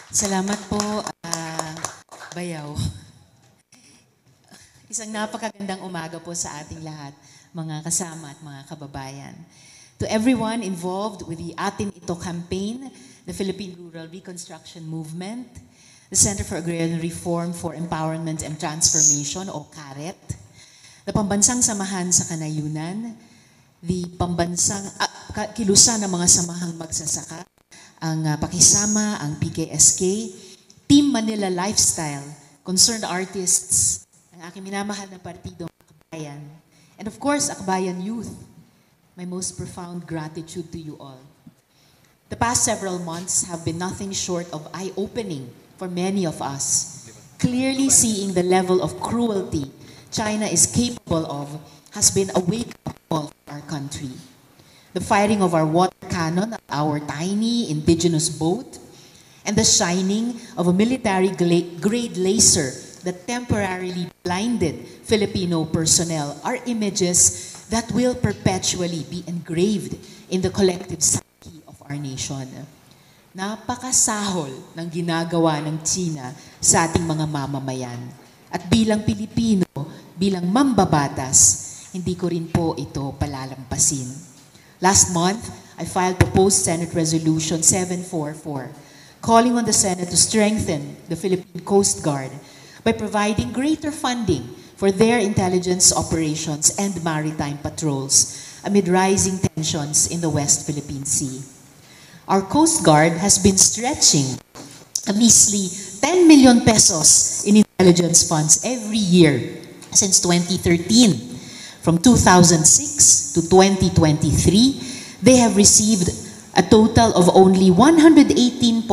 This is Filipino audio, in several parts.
Salamat po, Bayaw. Isang napakagandang umaga po sa ating lahat, mga kasama at mga kababayan. To everyone involved with the Atin Ito campaign, the Philippine Rural Reconstruction Movement, the Center for Agrarian Reform for Empowerment and Transformation, o CARET, the Pambansang Samahan sa Kanayunan, the Pambansang Kilusan ng mga Samahang Magsasaka, ang Pakisama, ang PKSK, Team Manila Lifestyle, concerned artists, ang aking minamahal na partido, Akbayan, and of course, Akbayan Youth. My most profound gratitude to you all. The past several months have been nothing short of eye-opening for many of us. Clearly seeing the level of cruelty China is capable of has been a wake-up call for our country. The firing of our water cannon at our tiny indigenous boat, and the shining of a military-grade laser that temporarily blinded Filipino personnel are images that will perpetually be engraved in the collective psyche of our nation. Napakasahol ng ginagawa ng China sa ating mga mamamayan. At bilang Pilipino, bilang mambabatas, hindi ko rin po ito palalampasin. Last month, I filed proposed Senate Resolution 744, calling on the Senate to strengthen the Philippine Coast Guard by providing greater funding for their intelligence operations and maritime patrols amid rising tensions in the West Philippine Sea. Our Coast Guard has been stretching a measly 10 million pesos in intelligence funds every year since 2013. From 2006 to 2023, they have received a total of only 118.7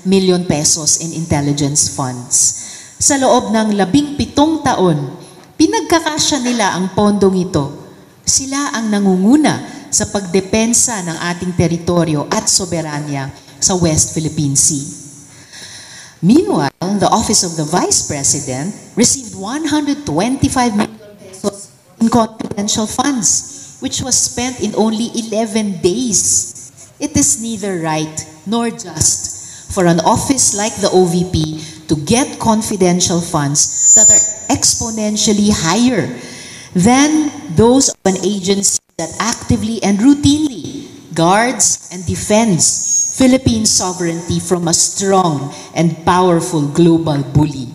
million pesos in intelligence funds. Sa loob ng 17 taon, pinagkakasya nila ang pondong ito. Sila ang nangunguna sa pagdepensa ng ating teritoryo at soberanya sa West Philippine Sea. Meanwhile, the Office of the Vice President received 125 million pesos in confidential funds, which was spent in only 11 days. It is neither right nor just for an office like the OVP to get confidential funds that are exponentially higher than those of an agency that actively and routinely guards and defends Philippine sovereignty from a strong and powerful global bully.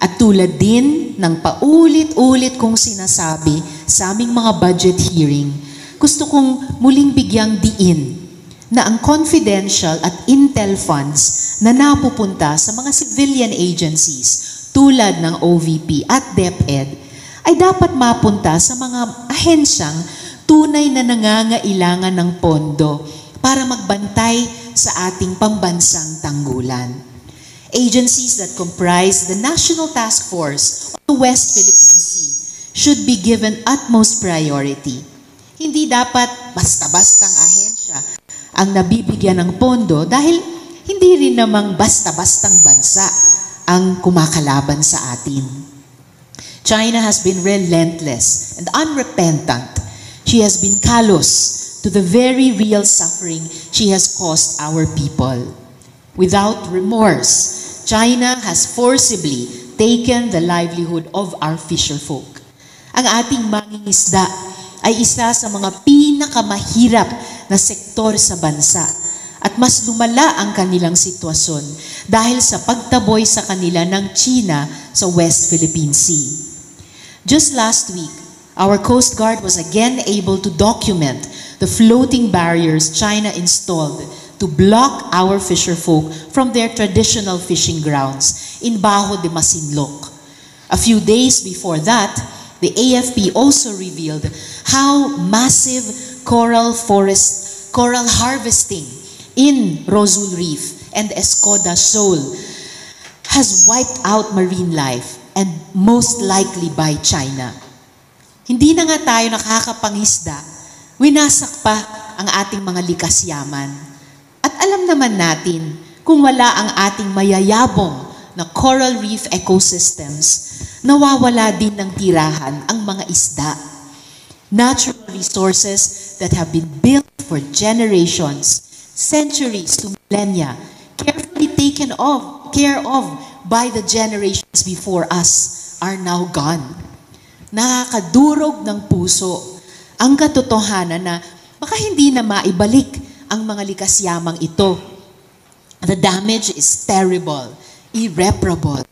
At tulad din ng paulit-ulit kong sinasabi sa aming mga budget hearing, gusto kong muling bigyang diin na ang confidential at intel funds na napupunta sa mga civilian agencies tulad ng OVP at DepEd ay dapat mapunta sa mga ahensyang tunay na nangangailangan ng pondo para magbantay sa ating pambansang tanggulan. Agencies that comprise the National Task Force on the West Philippine Sea should be given utmost priority. Hindi dapat basta-bastang ahensya ang nabibigyan ng pondo dahil hindi rin namang basta-bastang bansa ang kumakalaban sa atin. China has been relentless and unrepentant. She has been callous to the very real suffering she has caused our people. Without remorse, China has forcibly taken the livelihood of our fisherfolk. Ang ating mangingisda ay isa sa mga pinakamahirap na sektor sa bansa at mas lumala ang kanilang sitwasyon dahil sa pagtaboy sa kanila ng China sa West Philippine Sea. Just last week, our Coast Guard was again able to document the floating barriers China installed to block our fisherfolk from their traditional fishing grounds in Bajo de Masinloc. A few days before that, the AFP also revealed how massive coral harvesting in Rosul Reef and Escoda Shoal has wiped out marine life, and most likely by China. Hindi na nga tayo nakakapangisda, winasak pa ang ating mga likas yaman. At alam naman natin, kung wala ang ating mayayabong na coral reef ecosystems, nawawala din ng tirahan ang mga isda. Natural resources that have been built for generations, centuries to millennia, carefully originally taken care of by the generations before us are now gone. Nakakadurog ng puso ang katotohanan na baka hindi na maibalik ang mga likas yamang ito. The damage is terrible, irreparable.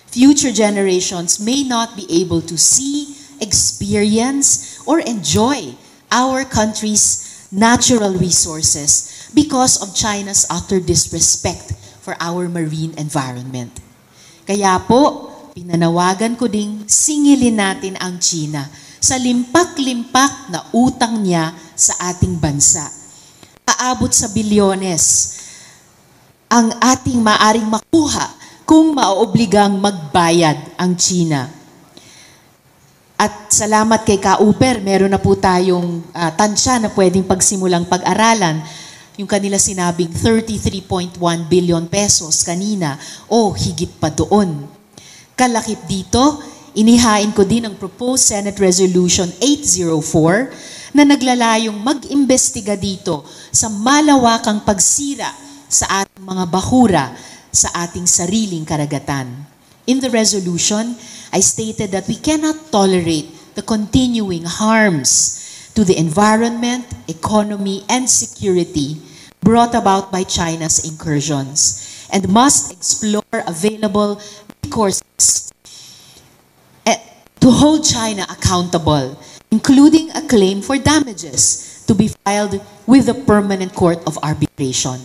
Future generations may not be able to see, experience, or enjoy our country's natural resources because of China's utter disrespect for our marine environment. Kaya po, pinanawagan ko ding singilin natin ang China sa limpak-limpak na utang niya sa ating bansa. Aabot sa bilyones ang ating maaring makuha kung maoobligang magbayad ang China. At salamat kay Kauper, meron na po tayong tansya na pwedeng pagsimulang pag-aralan. Yung kanila sinabing 33.1 billion pesos kanina o higit pa doon. Kalakip dito, inihain ko din ang proposed Senate Resolution 804 na naglalayong mag-imbestiga dito sa malawakang pagsira sa ating mga bahura sa ating sariling karagatan. In the resolution, I stated that we cannot tolerate the continuing harms to the environment, economy, and security brought about by China's incursions and must explore available recourses to hold China accountable, including a claim for damages to be filed with the Permanent Court of Arbitration.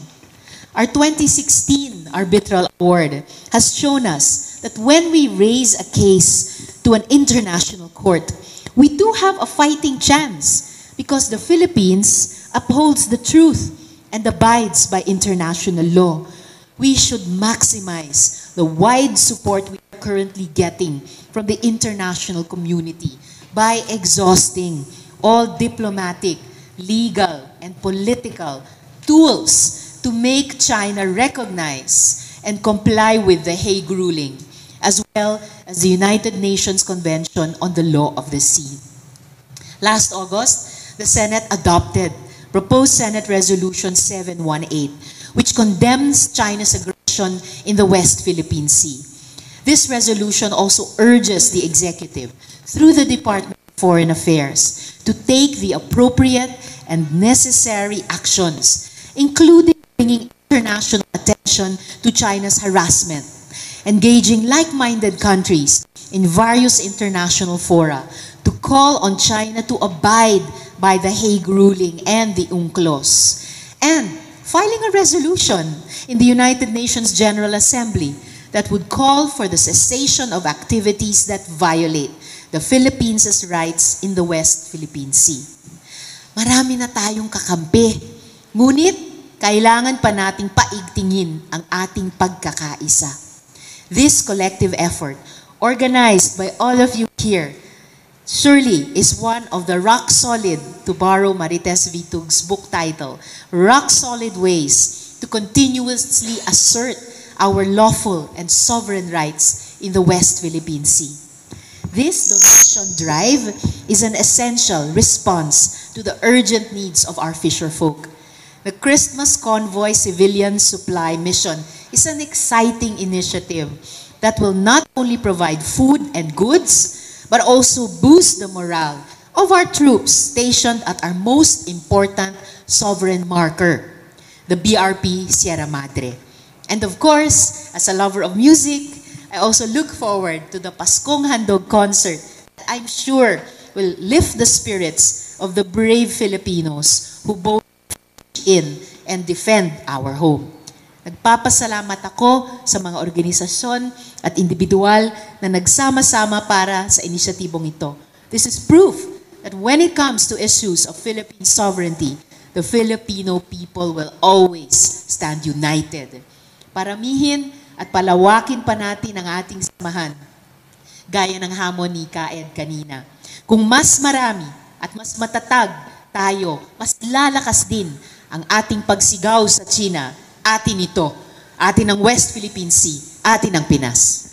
Our 2016 arbitral award has shown us that when we raise a case to an international court, we do have a fighting chance because the Philippines upholds the truth and abides by international law. We should maximize the wide support we are currently getting from the international community by exhausting all diplomatic, legal, and political tools to make China recognize and comply with the Hague ruling, as well as the United Nations Convention on the Law of the Sea. Last August, the Senate adopted proposed Senate Resolution 718, which condemns China's aggression in the West Philippine Sea. This resolution also urges the executive, through the Department of Foreign Affairs, to take the appropriate and necessary actions, including bringing international attention to China's harassment, engaging like-minded countries in various international fora to call on China to abide by the Hague ruling and the UNCLOS, and filing a resolution in the United Nations General Assembly that would call for the cessation of activities that violate the Philippines' rights in the West Philippine Sea. Marami na tayong kakampi, ngunit kailangan pa nating paigtingin ang ating pagkakaisa. This collective effort, organized by all of you here, surely is one of the rock-solid, to borrow Marites Vitug's book title, rock-solid ways to continuously assert our lawful and sovereign rights in the West Philippine Sea. This donation drive is an essential response to the urgent needs of our fisherfolk. The Christmas Convoy Civilian Supply Mission is an exciting initiative that will not only provide food and goods, but also boost the morale of our troops stationed at our most important sovereign marker, the BRP Sierra Madre. And of course, as a lover of music, I also look forward to the Paskong Handog concert that I'm sure will lift the spirits of the brave Filipinos who both in and defend our home. Nagpapasalamat ako sa mga organisasyon at individual na nagsama-sama para sa inisyatibong ito. This is proof that when it comes to issues of Philippine sovereignty, the Filipino people will always stand united. Paramihin at palawakin pa natin ang ating samahan, gaya ng hamon ni Kaed kanina. Kung mas marami at mas matatag tayo, mas lalakas din ang ating pagsigaw sa China. Atin ito, atin ang West Philippine Sea, atin ang Pinas.